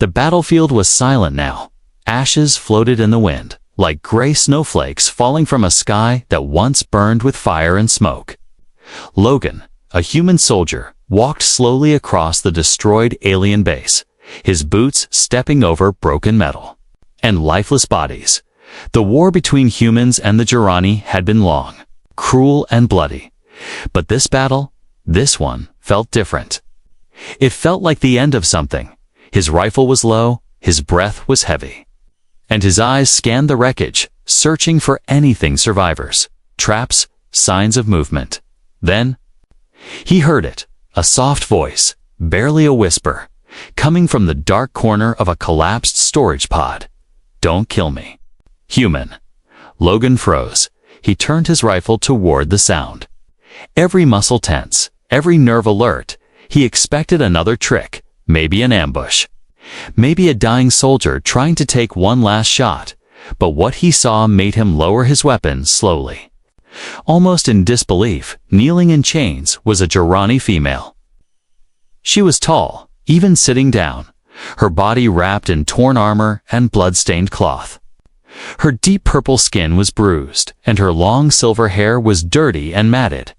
The battlefield was silent now. Ashes floated in the wind, like gray snowflakes falling from a sky that once burned with fire and smoke. Logan, a human soldier, walked slowly across the destroyed alien base, his boots stepping over broken metal and lifeless bodies. The war between humans and the Jirani had been long, cruel and bloody. But this battle, this one, felt different. It felt like the end of something. His rifle was low, his breath was heavy, and his eyes scanned the wreckage, searching for anything survivors, traps, signs of movement. Then, he heard it, a soft voice, barely a whisper, coming from the dark corner of a collapsed storage pod. "Don't kill me, human." Logan froze. He turned his rifle toward the sound. Every muscle tense, every nerve alert. He expected another trick, maybe an ambush. Maybe a dying soldier trying to take one last shot, but what he saw made him lower his weapon slowly. Almost in disbelief, kneeling in chains, was a Jirani female. She was tall, even sitting down, her body wrapped in torn armor and blood-stained cloth. Her deep purple skin was bruised, and her long silver hair was dirty and matted.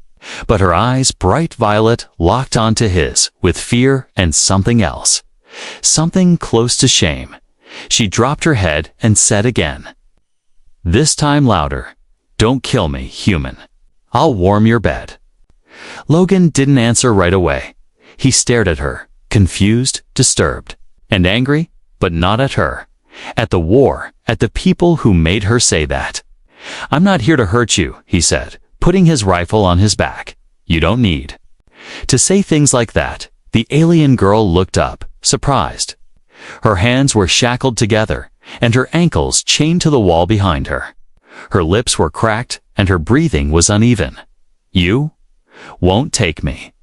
But her eyes, bright violet, locked onto his, with fear and something else. Something close to shame. She dropped her head and said again, this time louder, "Don't kill me, human. I'll warm your bed." Logan didn't answer right away. He stared at her, confused, disturbed, and angry, but not at her. At the war, at the people who made her say that. "I'm not here to hurt you," he said, putting his rifle on his back. "You don't need to say things like that." The alien girl looked up, surprised. Her hands were shackled together, and her ankles chained to the wall behind her. Her lips were cracked, and her breathing was uneven. "You won't take me?"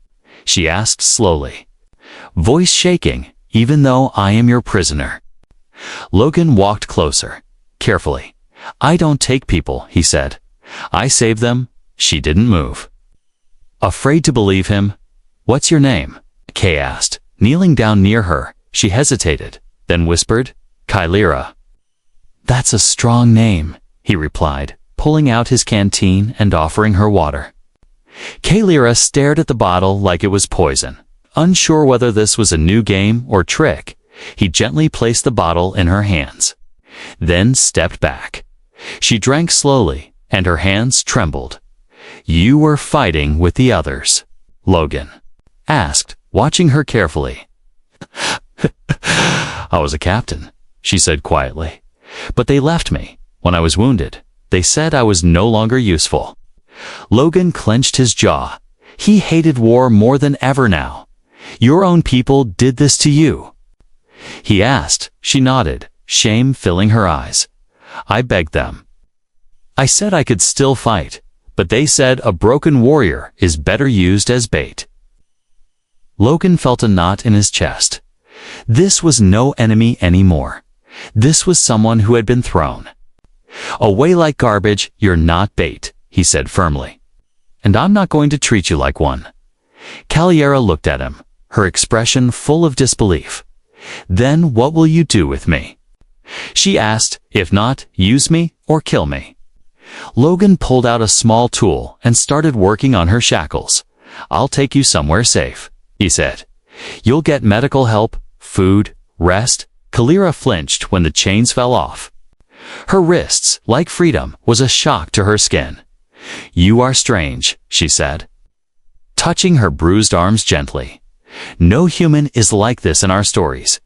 she asked slowly, voice shaking, "even though I am your prisoner?" Logan walked closer, carefully. "I don't take people," he said. "I save them." She didn't move. Afraid to believe him. "What's your name?" Kay asked, kneeling down near her. She hesitated, then whispered, "Kylira." "That's a strong name," he replied, pulling out his canteen and offering her water. Kylira stared at the bottle like it was poison. Unsure whether this was a new game or trick, he gently placed the bottle in her hands, then stepped back. She drank slowly, and her hands trembled. "You were fighting with the others?" Logan asked, watching her carefully. "I was a captain," she said quietly. "But they left me when I was wounded. They said I was no longer useful." Logan clenched his jaw. He hated war more than ever now. "Your own people did this to you?" he asked. She nodded, shame filling her eyes. "I begged them. I said I could still fight, but they said a broken warrior is better used as bait." Logan felt a knot in his chest. This was no enemy anymore. This was someone who had been thrown away like garbage. "You're not bait," he said firmly. "And I'm not going to treat you like one." Kylira looked at him, her expression full of disbelief. "Then what will you do with me?" she asked. "If not, use me or kill me." Logan pulled out a small tool and started working on her shackles. "I'll take you somewhere safe," he said. "You'll get medical help, food, rest." Kylira flinched when the chains fell off. Her wrists, like freedom, was a shock to her skin. "You are strange," she said, touching her bruised arms gently. "No human is like this in our stories.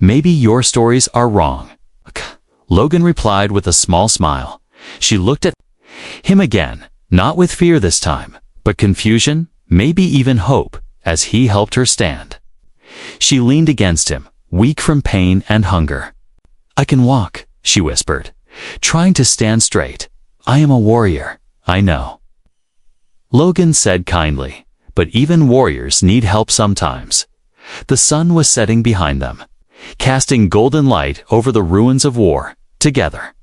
Maybe your stories are wrong." Logan replied with a small smile. She looked at him again, not with fear this time, but confusion, maybe even hope, as he helped her stand. She leaned against him, weak from pain and hunger. "I can walk," she whispered, trying to stand straight. "I am a warrior, I know." Logan said kindly, "But even warriors need help sometimes." The sun was setting behind them, casting golden light over the ruins of war. Together,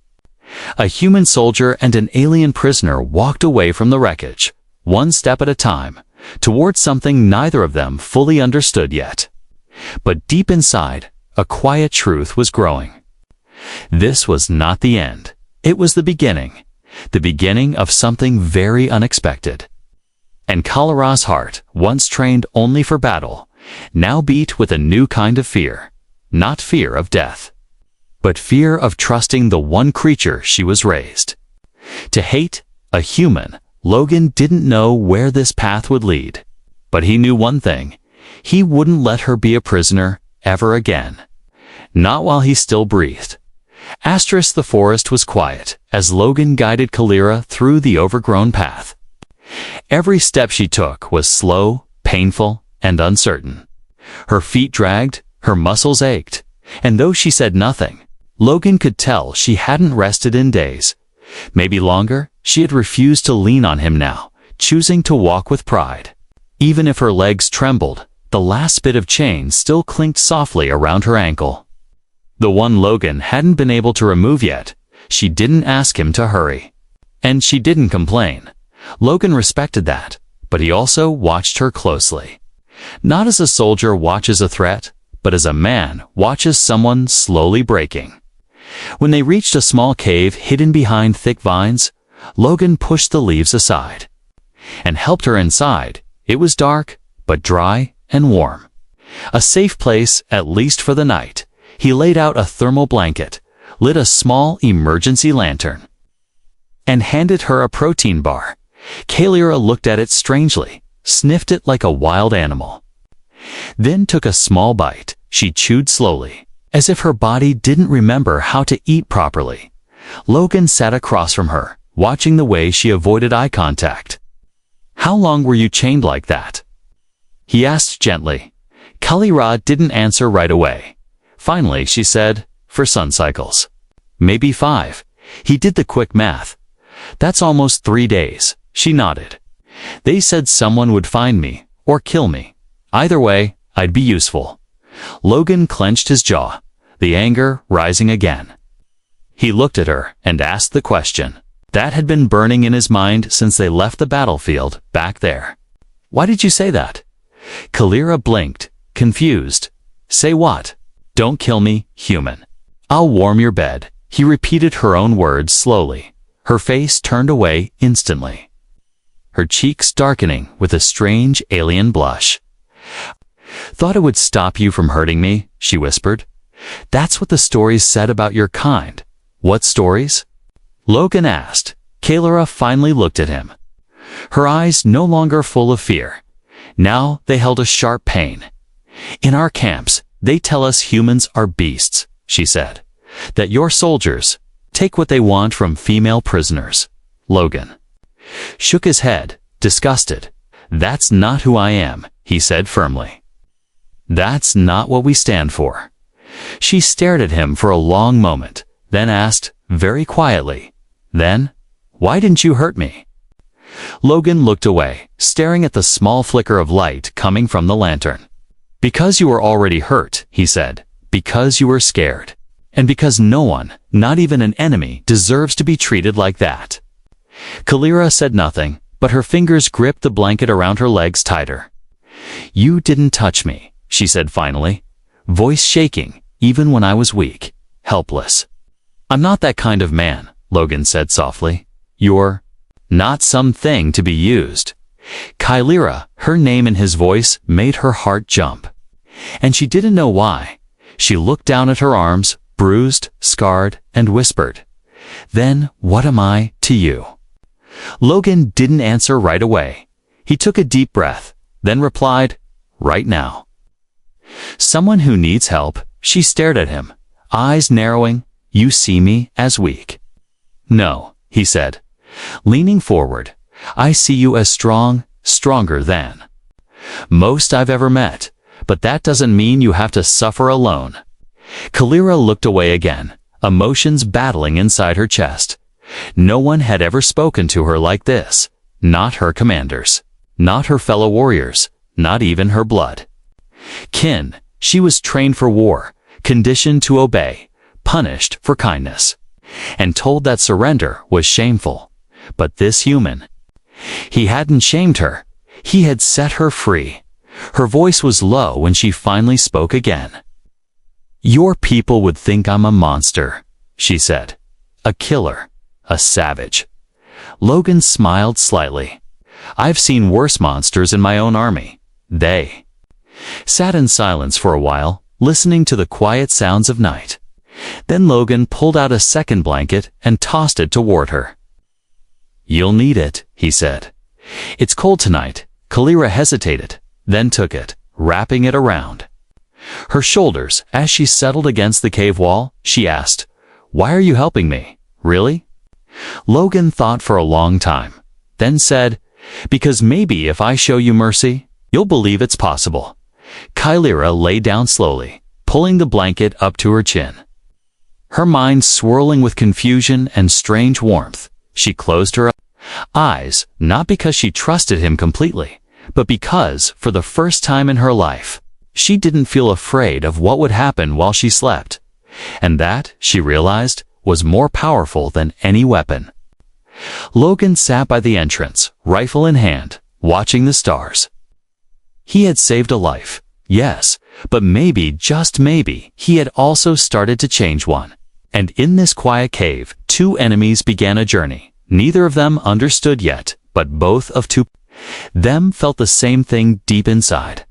a human soldier and an alien prisoner walked away from the wreckage, one step at a time, towards something neither of them fully understood yet. But deep inside, a quiet truth was growing. This was not the end. It was the beginning of something very unexpected. And Kalira's heart, once trained only for battle, now beat with a new kind of fear. Not fear of death, but fear of trusting the one creature she was raised to hate, a human. Logan didn't know where this path would lead, but he knew one thing: he wouldn't let her be a prisoner ever again. Not while he still breathed. The forest was quiet as Logan guided Kalira through the overgrown path. Every step she took was slow, painful, and uncertain. Her feet dragged, her muscles ached, and though she said nothing, Logan could tell she hadn't rested in days. Maybe longer. She had refused to lean on him now, choosing to walk with pride. Even if her legs trembled, the last bit of chain still clinked softly around her ankle. The one Logan hadn't been able to remove yet. She didn't ask him to hurry. And she didn't complain. Logan respected that, but he also watched her closely. Not as a soldier watches a threat, but as a man watches someone slowly breaking. When they reached a small cave hidden behind thick vines, Logan pushed the leaves aside and helped her inside. It was dark, but dry and warm. A safe place, at least for the night. He laid out a thermal blanket, lit a small emergency lantern, and handed her a protein bar. Kalira looked at it strangely, sniffed it like a wild animal, then took a small bite. She chewed slowly, as if her body didn't remember how to eat properly. Logan sat across from her, watching the way she avoided eye contact. "How long were you chained like that?" he asked gently. Kalira didn't answer right away. Finally, she said, "For sun cycles. Maybe 5. He did the quick math. "That's almost 3 days. She nodded. "They said someone would find me, or kill me. Either way, I'd be useful." Logan clenched his jaw, the anger rising again. He looked at her and asked the question that had been burning in his mind since they left the battlefield back there. "Why did you say that?" Kalira blinked, confused. "Say what?" "Don't kill me, human. I'll warm your bed." He repeated her own words slowly. Her face turned away instantly, her cheeks darkening with a strange alien blush. "Thought it would stop you from hurting me," she whispered. "That's what the stories said about your kind." "What stories?" Logan asked. Kalira finally looked at him, her eyes no longer full of fear. Now they held a sharp pain. "In our camps, they tell us humans are beasts," she said. "That your soldiers take what they want from female prisoners." Logan shook his head, disgusted. "That's not who I am," he said firmly. "That's not what we stand for." She stared at him for a long moment, then asked, very quietly, "Then, why didn't you hurt me?" Logan looked away, staring at the small flicker of light coming from the lantern. "Because you were already hurt," he said. "Because you were scared. And because no one, not even an enemy, deserves to be treated like that." Kalira said nothing, but her fingers gripped the blanket around her legs tighter. "You didn't touch me," she said finally, voice shaking, "even when I was weak, helpless." "I'm not that kind of man," Logan said softly. "You're not something to be used." Kalira, her name in his voice, made her heart jump. And she didn't know why. She looked down at her arms, bruised, scarred, and whispered, "Then what am I to you?" Logan didn't answer right away. He took a deep breath, then replied, "Right now." "Someone who needs help." She stared at him, eyes narrowing. "You see me as weak." "No," he said, leaning forward. "I see you as strong, stronger than most I've ever met. But that doesn't mean you have to suffer alone." Kalira looked away again, emotions battling inside her chest. No one had ever spoken to her like this. Not her commanders, not her fellow warriors, not even her blood kin. She was trained for war, conditioned to obey, punished for kindness, and told that surrender was shameful. But this human, he hadn't shamed her. He had set her free. Her voice was low when she finally spoke again. "Your people would think I'm a monster," she said. "A killer. A savage." Logan smiled slightly. "I've seen worse monsters in my own army. They sat in silence for a while, listening to the quiet sounds of night. Then Logan pulled out a second blanket and tossed it toward her. "You'll need it," he said. "It's cold tonight." Kalira hesitated, then took it, wrapping it around her shoulders. As she settled against the cave wall, she asked, "Why are you helping me? Really?" Logan thought for a long time, then said, "Because maybe if I show you mercy, you'll believe it's possible." Kalira lay down slowly, pulling the blanket up to her chin. Her mind swirling with confusion and strange warmth, she closed her eyes, not because she trusted him completely, but because, for the first time in her life, she didn't feel afraid of what would happen while she slept. And that, she realized, was more powerful than any weapon. Logan sat by the entrance, rifle in hand, watching the stars. He had saved a life, yes, but maybe, just maybe, he had also started to change one. And in this quiet cave, two enemies began a journey. Neither of them understood yet, but both of them felt the same thing deep inside.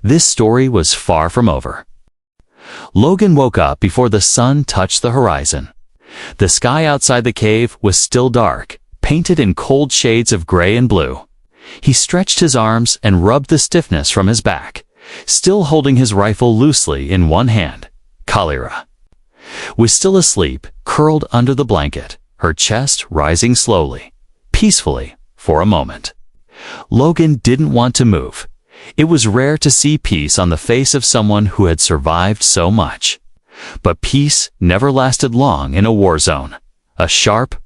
This story was far from over. Logan woke up before the sun touched the horizon. The sky outside the cave was still dark, painted in cold shades of gray and blue. He stretched his arms and rubbed the stiffness from his back, still holding his rifle loosely in one hand. Kalira was still asleep, curled under the blanket, her chest rising slowly, peacefully, for a moment. Logan didn't want to move. It was rare to see peace on the face of someone who had survived so much. But peace never lasted long in a war zone. A sharp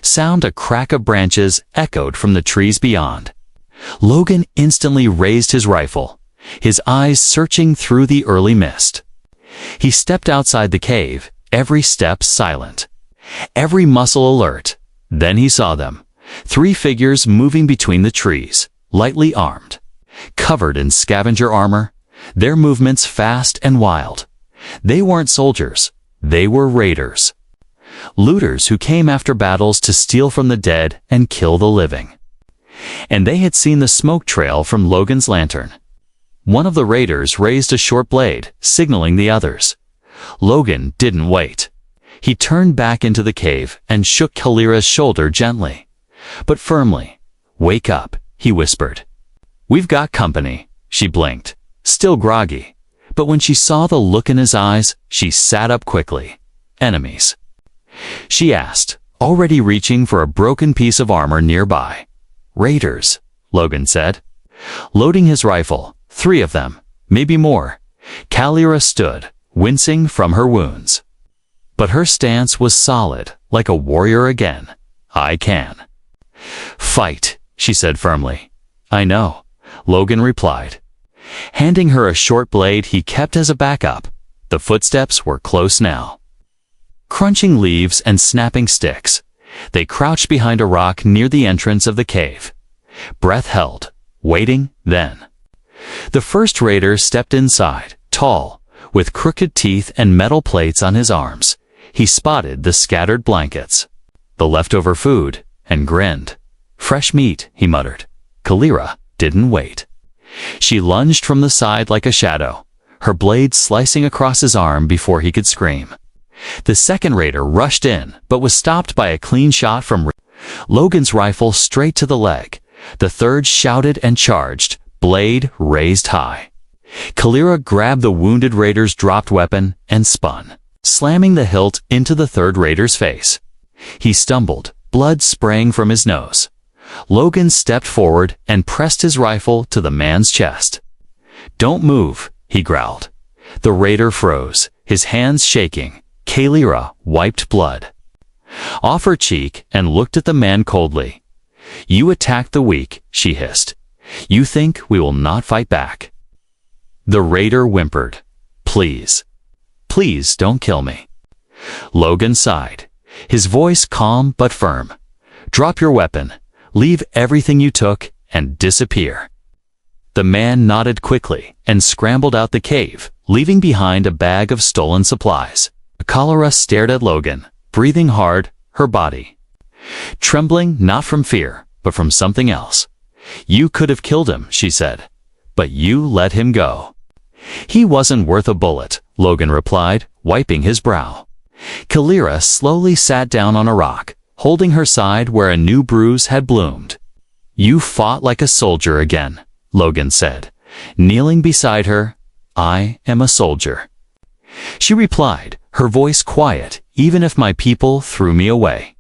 sound, a crack of branches, echoed from the trees beyond. Logan instantly raised his rifle, his eyes searching through the early mist. He stepped outside the cave, every step silent, every muscle alert. Then he saw them, three figures moving between the trees, lightly armed, covered in scavenger armor, their movements fast and wild. They weren't soldiers, they were raiders. Looters who came after battles to steal from the dead and kill the living. And they had seen the smoke trail from Logan's lantern. One of the raiders raised a short blade, signaling the others. Logan didn't wait. He turned back into the cave and shook Kalira's shoulder gently, but firmly. "Wake up," he whispered. "We've got company." She blinked, still groggy, but when she saw the look in his eyes, she sat up quickly. "Enemies?" she asked, already reaching for a broken piece of armor nearby. "Raiders," Logan said, loading his rifle. "Three of them, maybe more." Kalira stood, wincing from her wounds. But her stance was solid, like a warrior again. "I can fight," she said firmly. "I know," Logan replied, handing her a short blade he kept as a backup. The footsteps were close now, crunching leaves and snapping sticks. They crouched behind a rock near the entrance of the cave. Breath held, waiting. Then the first raider stepped inside, tall, with crooked teeth and metal plates on his arms. He spotted the scattered blankets, the leftover food, and grinned. "Fresh meat," he muttered. Kalira didn't wait. She lunged from the side like a shadow, her blade slicing across his arm before he could scream. The second raider rushed in, but was stopped by a clean shot from Logan's rifle straight to the leg. The third shouted and charged, blade raised high. Kalira grabbed the wounded raider's dropped weapon and spun, slamming the hilt into the third raider's face. He stumbled, blood spraying from his nose. Logan stepped forward and pressed his rifle to the man's chest. "Don't move," he growled. The raider froze, his hands shaking. Kalira wiped blood off her cheek and looked at the man coldly. "You attacked the weak," she hissed. "You think we will not fight back?" The raider whimpered. Please don't kill me." Logan sighed, his voice calm but firm. "Drop your weapon, leave everything you took, and disappear." The man nodded quickly and scrambled out the cave, leaving behind a bag of stolen supplies. Cholera stared at Logan, breathing hard, her body trembling not from fear, but from something else. "You could have killed him," she said, "but you let him go." "He wasn't worth a bullet," Logan replied, wiping his brow. Cholera slowly sat down on a rock, holding her side where a new bruise had bloomed. "You fought like a soldier again," Logan said, kneeling beside her. "I am a soldier," she replied, her voice quiet, "even if my people threw me away."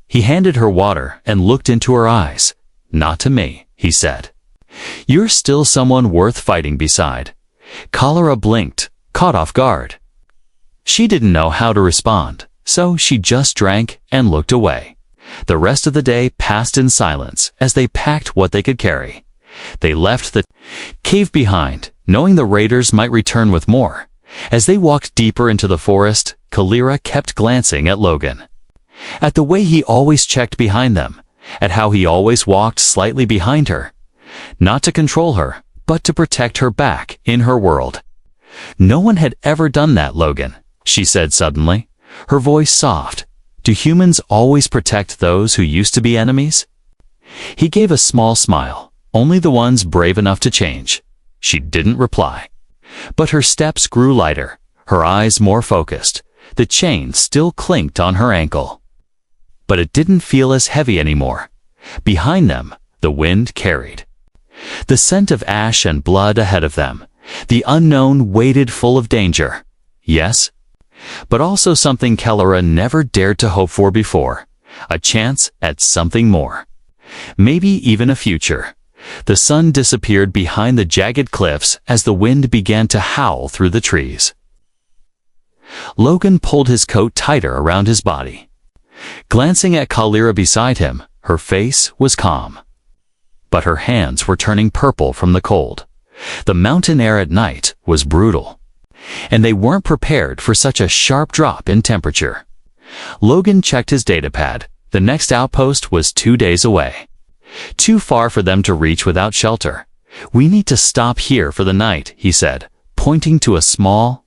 He handed her water and looked into her eyes. "Not to me," he said. "You're still someone worth fighting beside." Cholera blinked, caught off guard. She didn't know how to respond, so she just drank and looked away. The rest of the day passed in silence as they packed what they could carry. They left the cave behind, knowing the raiders might return with more. As they walked deeper into the forest, Cholera kept glancing at Logan. At the way he always checked behind them, at how he always walked slightly behind her. Not to control her, but to protect her back in her world. "No one had ever done that, Logan," she said suddenly, her voice soft. "Do humans always protect those who used to be enemies?" He gave a small smile. "Only the ones brave enough to change." She didn't reply. But her steps grew lighter, her eyes more focused. The chain still clinked on her ankle. But it didn't feel as heavy anymore. Behind them, the wind carried the scent of ash and blood ahead of them. The unknown waited, full of danger. Yes, but also something Cholera never dared to hope for before. A chance at something more. Maybe even a future. The sun disappeared behind the jagged cliffs as the wind began to howl through the trees. Logan pulled his coat tighter around his body. Glancing at Cholera beside him, her face was calm. But her hands were turning purple from the cold. The mountain air at night was brutal. And they weren't prepared for such a sharp drop in temperature. Logan checked his datapad. The next outpost was 2 days away. Too far for them to reach without shelter. "We need to stop here for the night," he said, pointing to a small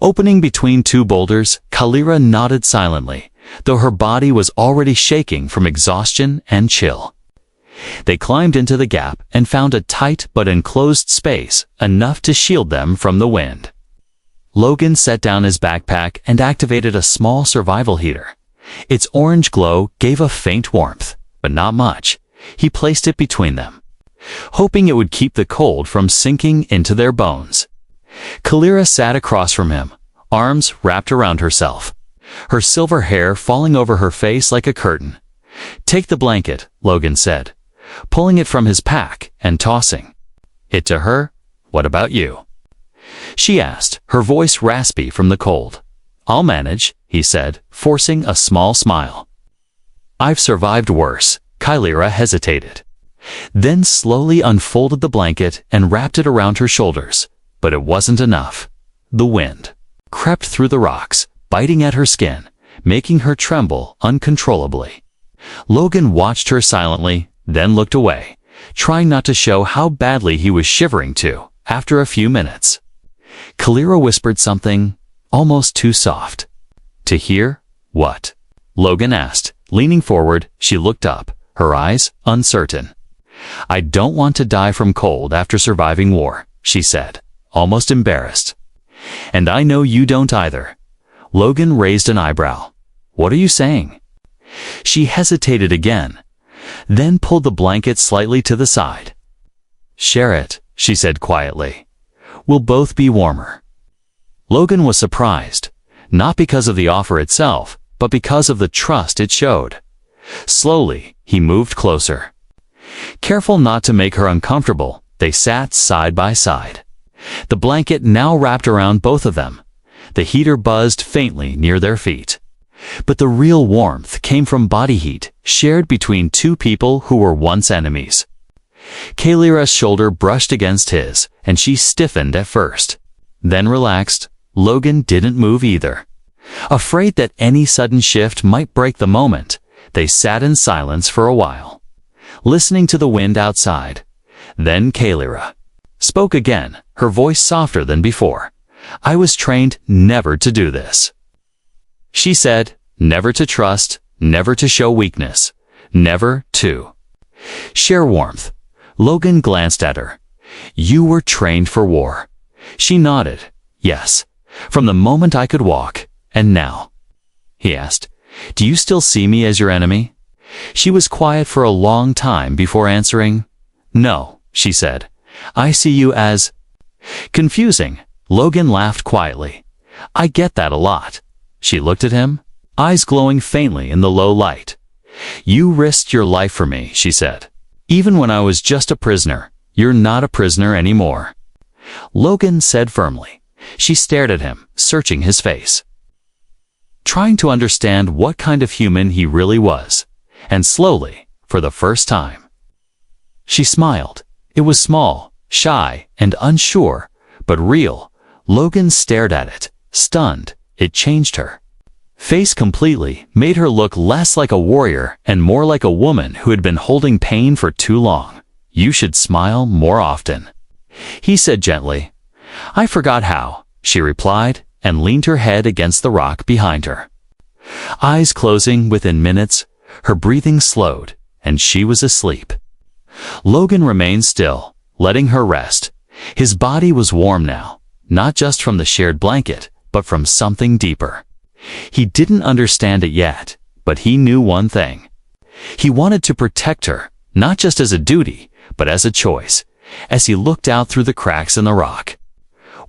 opening between two boulders. Cholera nodded silently, though her body was already shaking from exhaustion and chill. They climbed into the gap and found a tight but enclosed space, enough to shield them from the wind. Logan set down his backpack and activated a small survival heater. Its orange glow gave a faint warmth, but not much. He placed it between them, hoping it would keep the cold from sinking into their bones. Cholera sat across from him, arms wrapped around herself, her silver hair falling over her face like a curtain. "Take the blanket," Logan said, pulling it from his pack and tossing it to her. "What about you?" she asked, her voice raspy from the cold. "I'll manage," he said, forcing a small smile. "I've survived worse." Cholera hesitated, then slowly unfolded the blanket and wrapped it around her shoulders. But it wasn't enough. The wind crept through the rocks, biting at her skin, making her tremble uncontrollably. Logan watched her silently, then looked away, trying not to show how badly he was shivering too. After a few minutes, Cholera whispered something almost too soft. "To hear what?" Logan asked. Leaning forward, she looked up, her eyes uncertain. "I don't want to die from cold after surviving war," she said, almost embarrassed. "And I know you don't either." Logan raised an eyebrow. "What are you saying?" She hesitated again, then pulled the blanket slightly to the side. "Share it," she said quietly. "We'll both be warmer." Logan was surprised, not because of the offer itself, but because of the trust it showed. Slowly, he moved closer. Careful not to make her uncomfortable, they sat side by side. The blanket now wrapped around both of them. The heater buzzed faintly near their feet. But the real warmth came from body heat, shared between two people who were once enemies. Cholera's shoulder brushed against his, and she stiffened at first, then relaxed. Logan didn't move either. Afraid that any sudden shift might break the moment, they sat in silence for a while, listening to the wind outside. Then Cholera spoke again, her voice softer than before. I was trained never to do this. She said, never to trust, never to show weakness, never to share warmth. Logan glanced at her. You were trained for war. She nodded. Yes, from the moment I could walk. And now? He asked, do you still see me as your enemy? She was quiet for a long time before answering. No, she said. I see you as... Confusing. Logan laughed quietly. I get that a lot. She looked at him, eyes glowing faintly in the low light. You risked your life for me, she said. Even when I was just a prisoner, you're not a prisoner anymore. Logan said firmly. She stared at him, searching his face, trying to understand what kind of human he really was. And slowly, for the first time, she smiled. It was small, shy, and unsure, but real. Logan stared at it, stunned. It changed her face completely, made her look less like a warrior and more like a woman who had been holding pain for too long. You should smile more often, he said gently. I forgot how, she replied, and leaned her head against the rock behind her. Eyes closing within minutes, her breathing slowed, and she was asleep. Logan remained still, letting her rest. His body was warm now, not just from the shared blanket, but from something deeper. He didn't understand it yet, but he knew one thing. He wanted to protect her, not just as a duty, but as a choice, as he looked out through the cracks in the rock.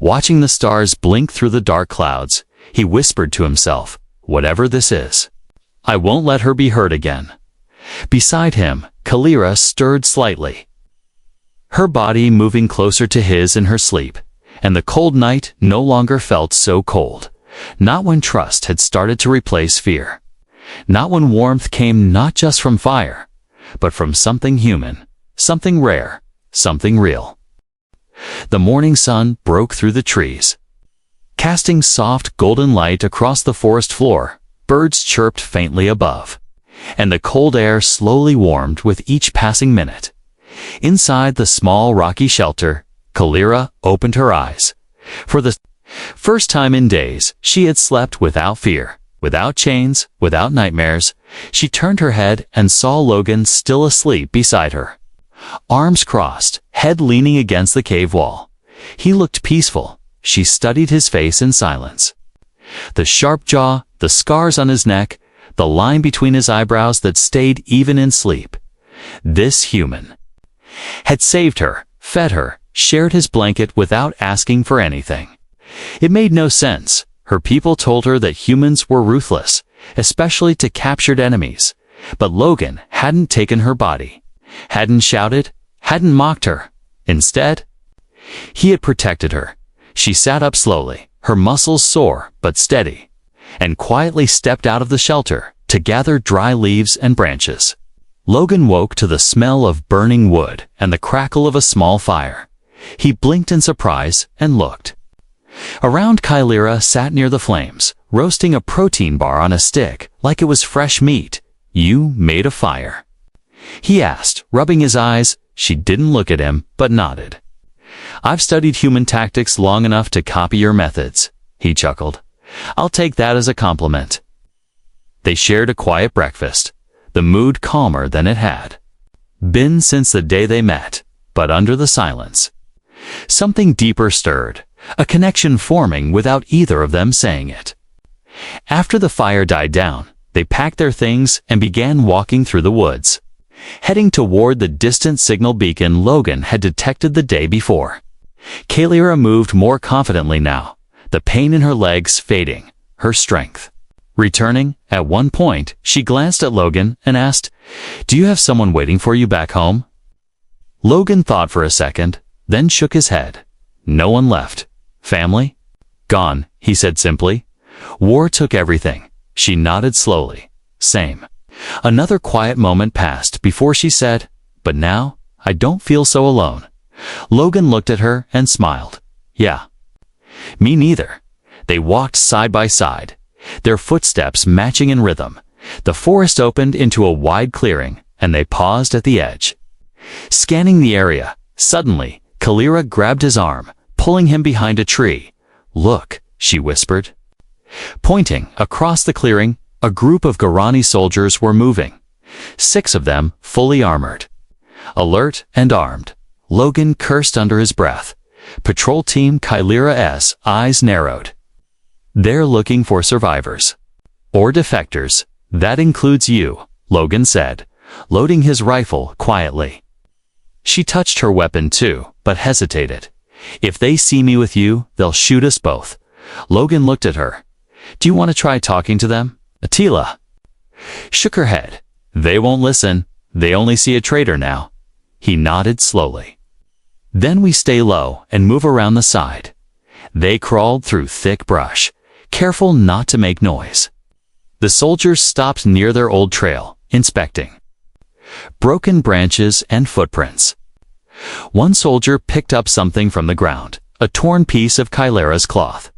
Watching the stars blink through the dark clouds, he whispered to himself, whatever this is, I won't let her be hurt again. Beside him, Kalira stirred slightly, her body moving closer to his in her sleep, and the cold night no longer felt so cold. Not when trust had started to replace fear. Not when warmth came not just from fire, but from something human, something rare, something real. The morning sun broke through the trees, casting soft golden light across the forest floor. Birds chirped faintly above, and the cold air slowly warmed with each passing minute. Inside the small rocky shelter, Kalira opened her eyes. For the first time in days, she had slept without fear, without chains, without nightmares. She turned her head and saw Logan still asleep beside her, arms crossed, head leaning against the cave wall. He looked peaceful. She studied his face in silence. The sharp jaw, the scars on his neck, the line between his eyebrows that stayed even in sleep. This human had saved her, fed her, shared his blanket without asking for anything. It made no sense. Her people told her that humans were ruthless, especially to captured enemies. But Logan hadn't taken her body, hadn't shouted, hadn't mocked her. Instead, he had protected her. She sat up slowly, her muscles sore but steady, and quietly stepped out of the shelter to gather dry leaves and branches. Logan woke to the smell of burning wood and the crackle of a small fire. He blinked in surprise and looked. Around, Kalira sat near the flames, roasting a protein bar on a stick like it was fresh meat. You made a fire? He asked, rubbing his eyes. She didn't look at him, but nodded. I've studied human tactics long enough to copy your methods, he chuckled. I'll take that as a compliment. They shared a quiet breakfast, the mood calmer than it had been since the day they met. But under the silence, something deeper stirred, a connection forming without either of them saying it. After the fire died down, they packed their things and began walking through the woods, heading toward the distant signal beacon Logan had detected the day before. Kalira moved more confidently now, the pain in her legs fading, her strength returning. At one point, she glanced at Logan and asked, "Do you have someone waiting for you back home?" Logan thought for a second, then shook his head. No one left. Family? Gone, he said simply. War took everything. She nodded slowly. Same. Another quiet moment passed before she said, "But now, I don't feel so alone." Logan looked at her and smiled. Yeah. Me neither. They walked side by side, their footsteps matching in rhythm. The forest opened into a wide clearing, and they paused at the edge. Scanning the area, suddenly, Kalira grabbed his arm, pulling him behind a tree. "Look," she whispered. Pointing across the clearing, a group of Guarani soldiers were moving. 6 of them, fully armored. Alert and armed, Logan cursed under his breath. Patrol Team Kalira's eyes narrowed. "They're looking for survivors. Or defectors. That includes you," Logan said, loading his rifle quietly. She touched her weapon too, but hesitated. "If they see me with you, they'll shoot us both." Logan looked at her. "Do you want to try talking to them?" Attila shook her head. "They won't listen. They only see a traitor now." He nodded slowly. "Then we stay low and move around the side." They crawled through thick brush, careful not to make noise. The soldiers stopped near their old trail, inspecting. Broken branches and footprints. One soldier picked up something from the ground, a torn piece of Kalira's cloth.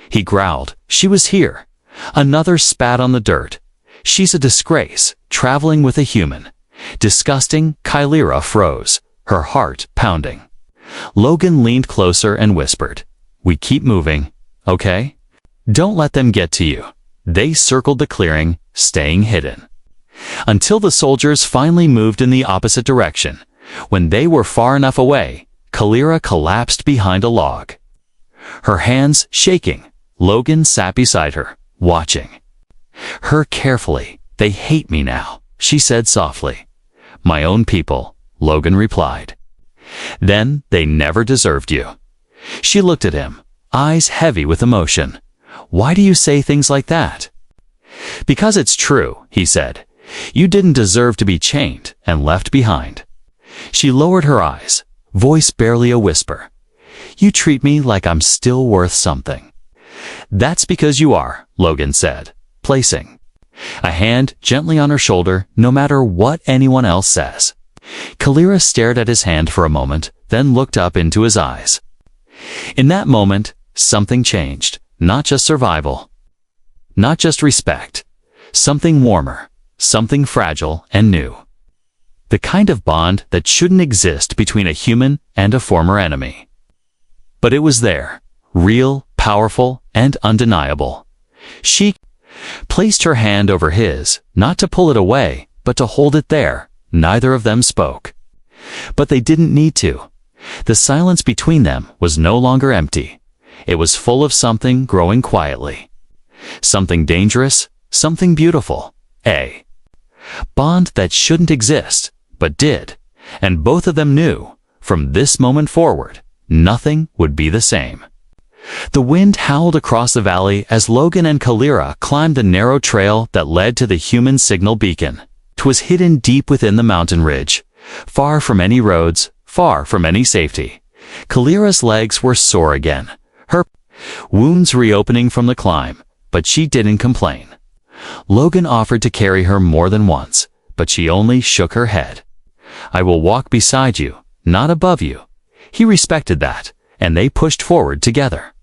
He growled, "She was here." Another spat on the dirt. "She's a disgrace, traveling with a human." Disgusting, Kalira froze, her heart pounding. Logan leaned closer and whispered, "We keep moving, okay? Don't let them get to you." They circled the clearing, staying hidden. Until the soldiers finally moved in the opposite direction. When they were far enough away, Kalira collapsed behind a log. Her hands shaking, Logan sat beside her, watching her carefully. "They hate me now," she said softly. "My own people," Logan replied. "Then they never deserved you." She looked at him, eyes heavy with emotion. "Why do you say things like that?" "Because it's true," he said. "You didn't deserve to be chained and left behind." She lowered her eyes, voice barely a whisper. "You treat me like I'm still worth something." "That's because you are," Logan said, placing a hand gently on her shoulder, "no matter what anyone else says." Kalira stared at his hand for a moment, then looked up into his eyes. In that moment, something changed. Not just survival, not just respect, something warmer, something fragile and new. The kind of bond that shouldn't exist between a human and a former enemy. But it was there, real, powerful, and undeniable. She placed her hand over his, not to pull it away, but to hold it there. Neither of them spoke. But they didn't need to. The silence between them was no longer empty. It was full of something growing quietly. Something dangerous, something beautiful. A bond that shouldn't exist, but did. And both of them knew, from this moment forward, nothing would be the same. The wind howled across the valley as Logan and Kalira climbed the narrow trail that led to the human signal beacon. 'Twas hidden deep within the mountain ridge, far from any roads, far from any safety. Kalira's legs were sore again, her wounds reopening from the climb, but she didn't complain. Logan offered to carry her more than once, but she only shook her head. "I will walk beside you, not above you." He respected that, and they pushed forward together.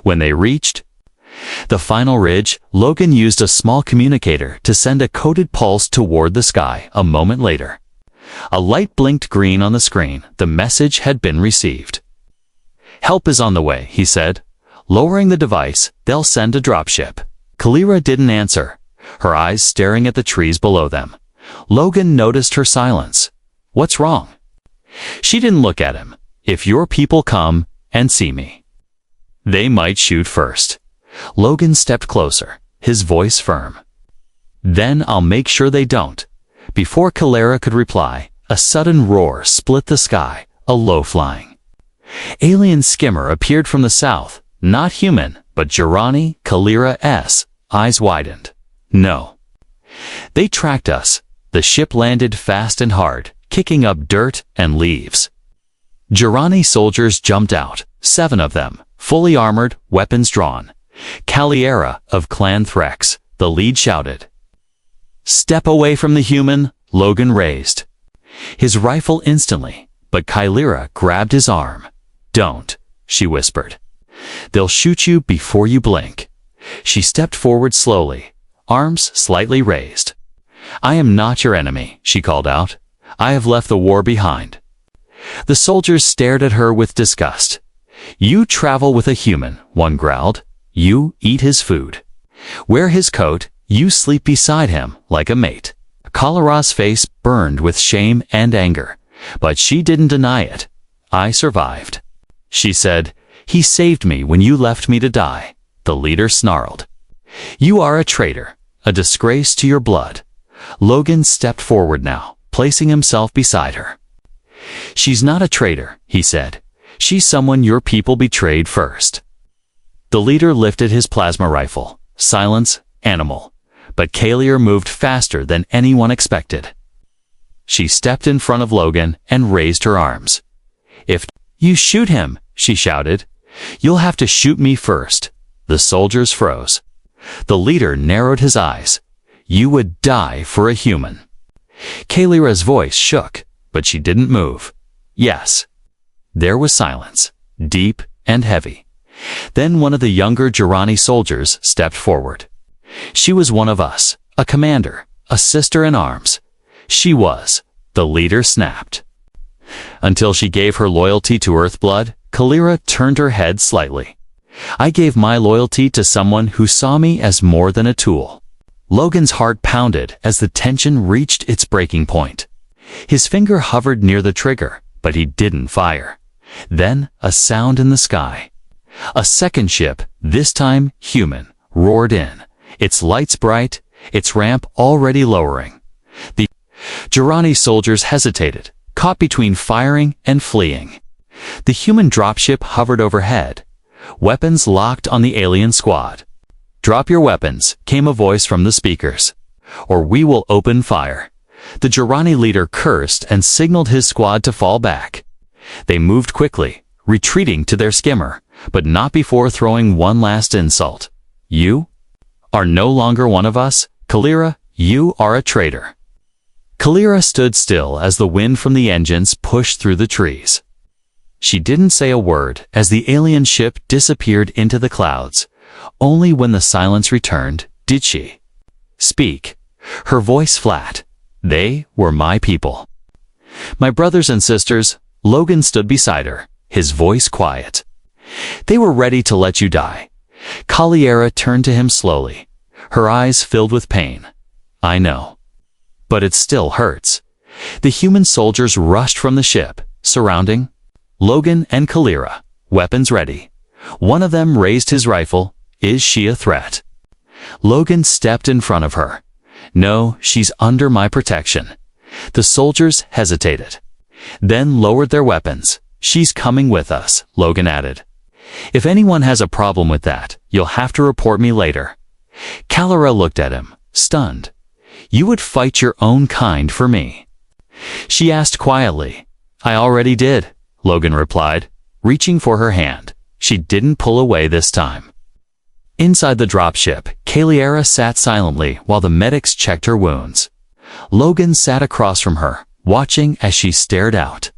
When they reached the final ridge, Logan used a small communicator to send a coded pulse toward the sky. A moment later, a light blinked green on the screen. The message had been received. "Help is on the way," he said. Lowering the device, "They'll send a dropship." Kalira didn't answer, her eyes staring at the trees below them. Logan noticed her silence. "What's wrong?" She didn't look at him. "If your people come and see me, they might shoot first." Logan stepped closer, his voice firm. "Then I'll make sure they don't." Before Kalira could reply, a sudden roar split the sky, a low-flying alien skimmer appeared from the south, not human, but Guarani. Kalira's eyes widened. "No. They tracked us." The ship landed fast and hard, kicking up dirt and leaves. Guarani soldiers jumped out, 7 of them, fully armored, weapons drawn. Kalira of Clan Threx, the lead shouted. "Step away from the human," Logan raised his rifle instantly, but Kalira grabbed his arm. "Don't," she whispered. "They'll shoot you before you blink." She stepped forward slowly, arms slightly raised. "I am not your enemy," she called out. "I have left the war behind." The soldiers stared at her with disgust. "You travel with a human," one growled. "You eat his food. Wear his coat, you sleep beside him like a mate." Kalira's face burned with shame and anger, but she didn't deny it. "I survived," she said. "He saved me when you left me to die." The leader snarled. "You are a traitor, a disgrace to your blood." Logan stepped forward now, placing himself beside her. "She's not a traitor," he said. "She's someone your people betrayed first." The leader lifted his plasma rifle. Silence, animal. But Kalir moved faster than anyone expected. She stepped in front of Logan and raised her arms. "If you shoot him," she shouted, "you'll have to shoot me first." The soldiers froze. The leader narrowed his eyes. "You would die for a human." Kalira's voice shook, but she didn't move. "Yes." There was silence, deep and heavy. Then one of the younger Jirani soldiers stepped forward. She was one of us, a commander, a sister in arms. She was. The leader snapped. Until she gave her loyalty to Earthblood, Kalira turned her head slightly. "I gave my loyalty to someone who saw me as more than a tool." Logan's heart pounded as the tension reached its breaking point. His finger hovered near the trigger, but he didn't fire. Then a sound in the sky. A second ship, this time human, roared in, its lights bright, its ramp already lowering. The Jirani soldiers hesitated, caught between firing and fleeing. The human dropship hovered overhead, weapons locked on the alien squad. "Drop your weapons," came a voice from the speakers, "or we will open fire." The Jirani leader cursed and signaled his squad to fall back. They moved quickly, retreating to their skimmer, but not before throwing one last insult. "You are no longer one of us, Kalira. You are a traitor." Kalira stood still as the wind from the engines pushed through the trees. She didn't say a word as the alien ship disappeared into the clouds. Only when the silence returned did she speak, her voice flat. "They were my people. My brothers and sisters." Logan stood beside her, his voice quiet. "They were ready to let you die." Kalira turned to him slowly, her eyes filled with pain. "I know. But it still hurts." The human soldiers rushed from the ship, surrounding Logan and Kalira, weapons ready. One of them raised his rifle. "Is she a threat?" Logan stepped in front of her. "No, she's under my protection." The soldiers hesitated, then lowered their weapons. "She's coming with us," Logan added. "If anyone has a problem with that, you'll have to report me later." Kalira looked at him, stunned. "You would fight your own kind for me?" She asked quietly. "I already did," Logan replied, reaching for her hand. She didn't pull away this time. Inside the dropship, Kalira sat silently while the medics checked her wounds. Logan sat across from her, watching as she stared out.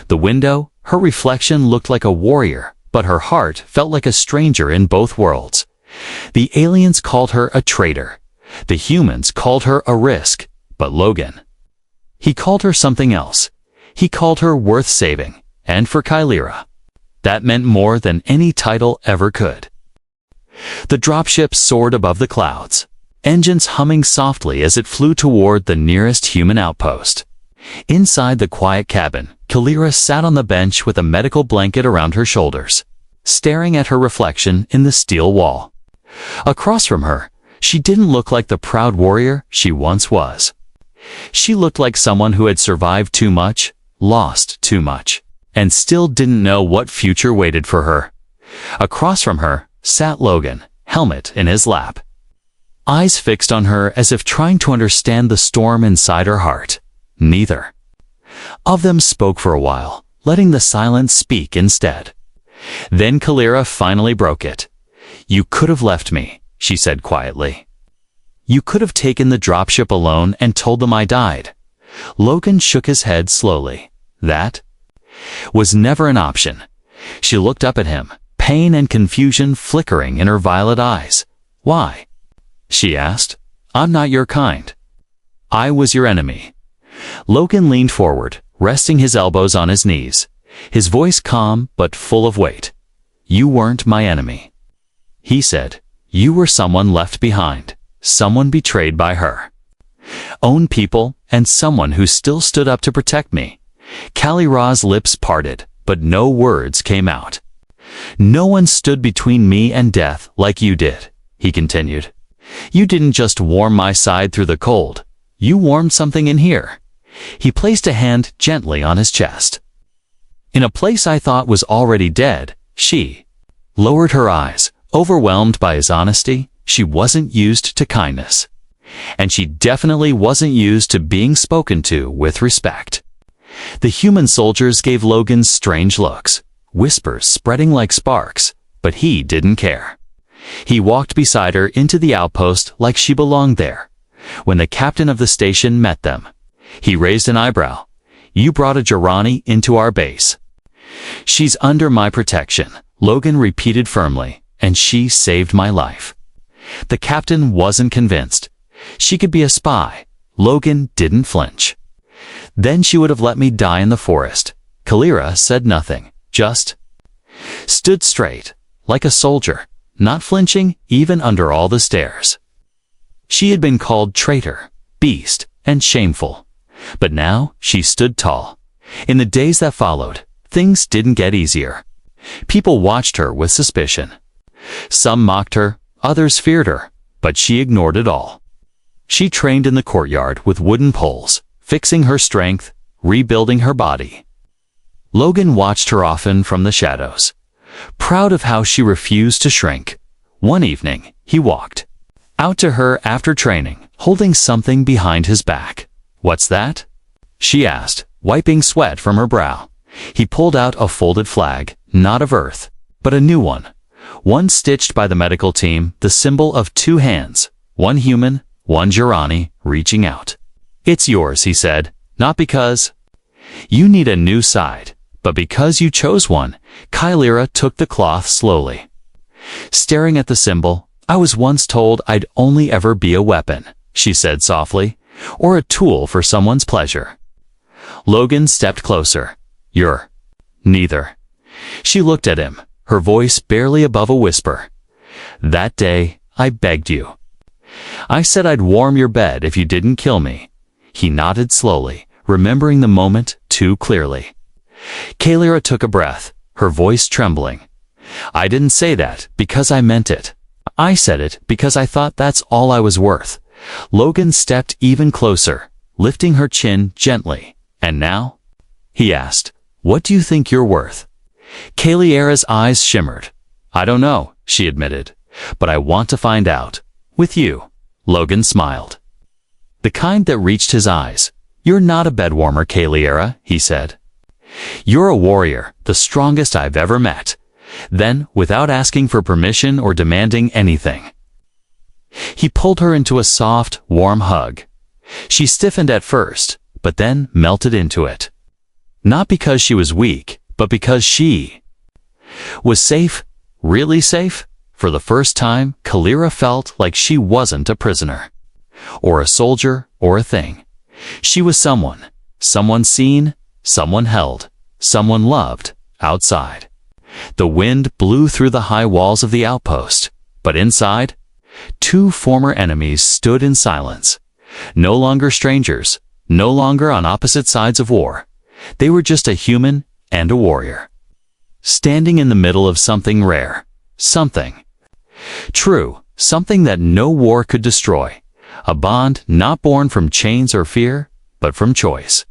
The window, her reflection looked like a warrior, but her heart felt like a stranger in both worlds. The aliens called her a traitor. The humans called her a risk, but Logan, he called her something else. He called her worth saving, and for Kalira, that meant more than any title ever could. The dropship soared above the clouds, engines humming softly as it flew toward the nearest human outpost. Inside the quiet cabin, Kalira sat on the bench with a medical blanket around her shoulders, staring at her reflection in the steel wall. Across from her, she didn't look like the proud warrior she once was. She looked like someone who had survived too much, lost too much, and still didn't know what future waited for her. Across from her sat Logan, helmet in his lap, eyes fixed on her as if trying to understand the storm inside her heart. Neither of them spoke for a while, letting the silence speak instead. Then Kalira finally broke it. "You could have left me," she said quietly. "You could have taken the dropship alone and told them I died." Logan shook his head slowly. "That was never an option." She looked up at him, pain and confusion flickering in her violet eyes. "Why?" she asked. "I'm not your kind. I was your enemy." Logan leaned forward, resting his elbows on his knees, his voice calm but full of weight. "You weren't my enemy," he said. "You were someone left behind, someone betrayed by her own people, and someone who still stood up to protect me." Kalira's lips parted, but no words came out. "No one stood between me and death like you did," he continued. "You didn't just warm my side through the cold. You warmed something in here." He placed a hand gently on his chest. "In a place I thought was already dead." She lowered her eyes, overwhelmed by his honesty. She wasn't used to kindness. And she definitely wasn't used to being spoken to with respect. The human soldiers gave Logan strange looks, whispers spreading like sparks, but he didn't care. He walked beside her into the outpost like she belonged there. When the captain of the station met them, he raised an eyebrow. "You brought a Jirani into our base." "She's under my protection," Logan repeated firmly, "and she saved my life." The captain wasn't convinced. She could be a spy. Logan didn't flinch. "Then she would have let me die in the forest." Kalira said nothing, just stood straight, like a soldier, not flinching even under all the stares. She had been called traitor, beast, and shameful. But now she stood tall. In the days that followed, things didn't get easier. People watched her with suspicion. Some mocked her, others feared her, but she ignored it all. She trained in the courtyard with wooden poles, fixing her strength, rebuilding her body. Logan watched her often from the shadows, proud of how she refused to shrink. One evening, he walked out to her after training, holding something behind his back. "What's that?" she asked, wiping sweat from her brow. He pulled out a folded flag, not of Earth, but a new one stitched by the medical team, the symbol of two hands, one human, one Jirani, reaching out. "It's yours," he said, "not because you need a new side, but because you chose one." Kalira took the cloth slowly, staring at the symbol. "I was once told I'd only ever be a weapon," she said softly, "or a tool for someone's pleasure." Logan stepped closer. "You're neither." She looked at him, her voice barely above a whisper. "That day, I begged you. I said I'd warm your bed if you didn't kill me." He nodded slowly, remembering the moment too clearly. Kalira took a breath, her voice trembling. "I didn't say that because I meant it. I said it because I thought that's all I was worth." Logan stepped even closer, lifting her chin gently. "And now?" he asked. "What do you think you're worth?" Kalira's eyes shimmered. "I don't know," she admitted, "but I want to find out. With you." Logan smiled, the kind that reached his eyes. "You're not a bedwarmer, Kalira," he said. "You're a warrior, the strongest I've ever met." Then, without asking for permission or demanding anything, he pulled her into a soft, warm hug. She stiffened at first, but then melted into it. Not because she was weak, but because she was safe, really safe. For the first time, Kalira felt like she wasn't a prisoner, or a soldier, or a thing. She was someone seen, someone held, someone loved, outside. The wind blew through the high walls of the outpost, but inside, two former enemies stood in silence. No longer strangers, no longer on opposite sides of war. They were just a human and a warrior, standing in the middle of something rare, something true, something that no war could destroy. A bond not born from chains or fear, but from choice.